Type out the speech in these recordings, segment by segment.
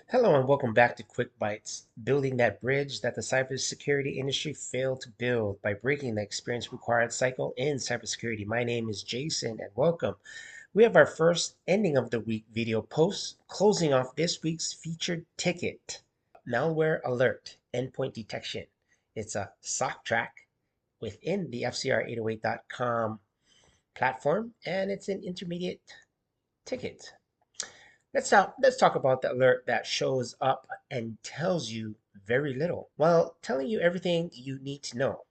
Hello and welcome back to QuikBytes, building that bridge that the cybersecurity industry failed to build by breaking the experience required cycle in cybersecurity. My name is Jason and welcome. We have our first ending of the week video post, closing off this week's featured ticket, Malware Alert Endpoint Detection. It's a SOC track within the FCR808.com platform, and it's an intermediate ticket. Let's talk about the alert that shows up and tells you very little while telling you everything you need to know.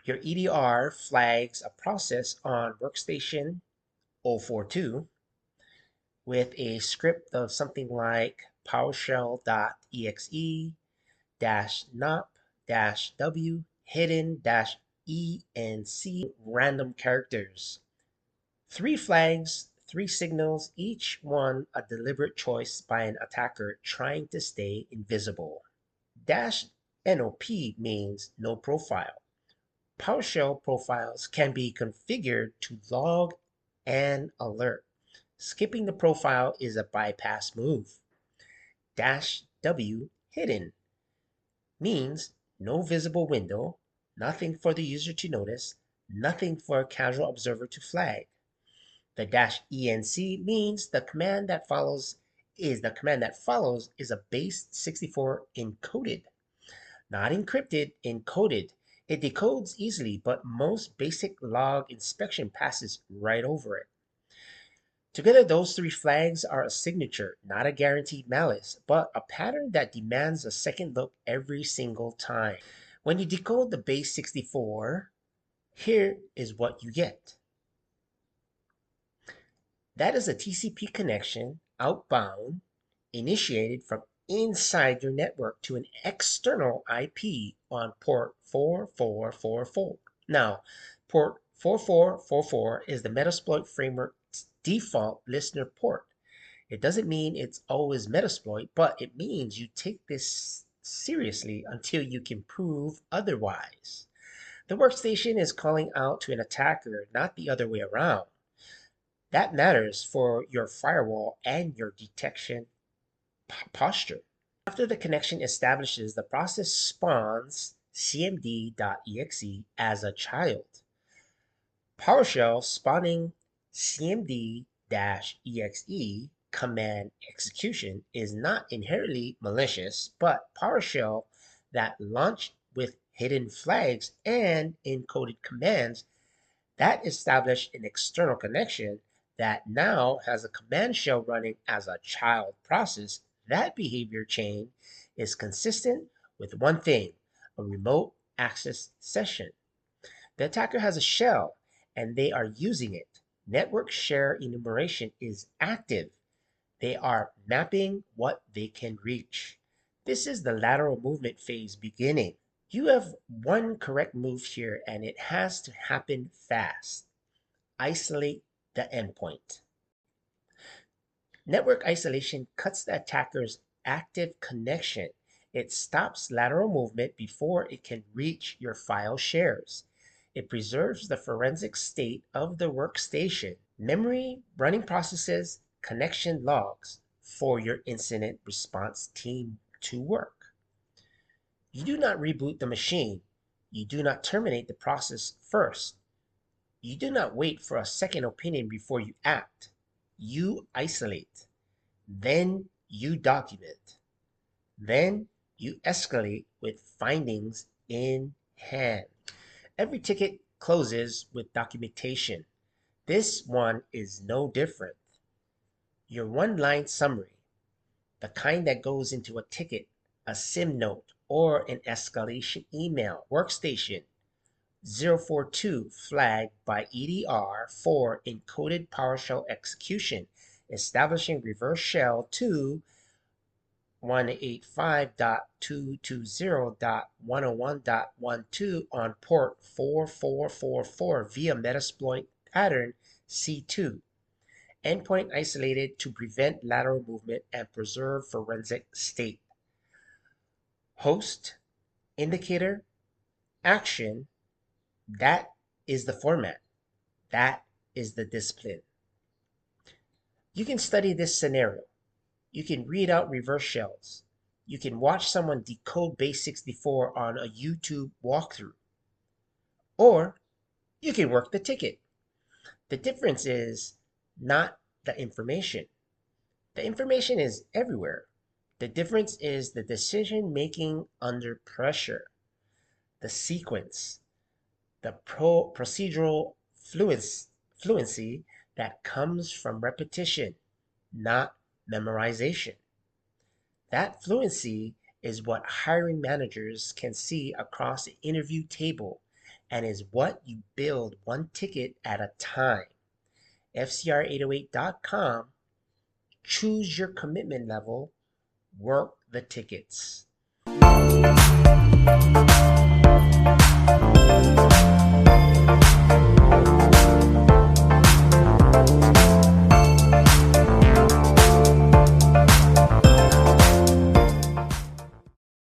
Your EDR flags a process on workstation 042 with a script of something like PowerShell.exe -nop -w hidden -e and c random characters. Three flags, three signals, each one a deliberate choice by an attacker trying to stay invisible. -NOP means no profile. PowerShell profiles can be configured to log and alert. Skipping the profile is a bypass move. -W hidden means no visible window, nothing for the user to notice, nothing for a casual observer to flag. The -enc means the command that follows is a base 64 encoded, not encrypted, encoded. It decodes easily, but most basic log inspection passes right over it. Together, those three flags are a signature, not a guaranteed malice, but a pattern that demands a second look every single time. When you decode the base 64, here is what you get. That is a TCP connection outbound initiated from inside your network to an external IP on port 4444. Now, port 4444 is the Metasploit framework's default listener port. It doesn't mean it's always Metasploit, but it means you take this seriously until you can prove otherwise. The workstation is calling out to an attacker, not the other way around. That matters for your firewall and your detection posture. After the connection establishes, the process spawns cmd.exe as a child. PowerShell spawning cmd-exe command execution is not inherently malicious, but PowerShell that launched with hidden flags and encoded commands that established an external connection that now has a command shell running as a child process. That behavior chain is consistent with one thing, a remote access session. The attacker has a shell and they are using it. Network share enumeration is active. They are mapping what they can reach. This is the lateral movement phase beginning. You have one correct move here and it has to happen fast. Isolate the endpoint. Network isolation cuts the attacker's active connection. It stops lateral movement before it can reach your file shares. It preserves the forensic state of the workstation, memory, running processes, connection logs for your incident response team to work. You do not reboot the machine. You do not terminate the process first. You do not wait for a second opinion before you act. You isolate. Then you document. Then you escalate with findings in hand. Every ticket closes with documentation. This one is no different. Your one-line summary, the kind that goes into a ticket, a SIM note, or an escalation email, workstation, 042 flagged by EDR for encoded PowerShell execution, establishing reverse shell to 185.220.101.12 on port 4444 via Metasploit pattern C2. Endpoint isolated to prevent lateral movement and preserve forensic state. Host, indicator, action, that is the format. That is the discipline. You can study this scenario. You can read out reverse shells. You can watch someone decode base64 on a YouTube walkthrough. Or you can work the ticket. The difference is not the information. The information is everywhere. The difference is the decision making under pressure, the sequence, the procedural fluency that comes from repetition, not memorization. That fluency is what hiring managers can see across the interview table and is what you build one ticket at a time. FCR808.com. Choose your commitment level. Work the tickets.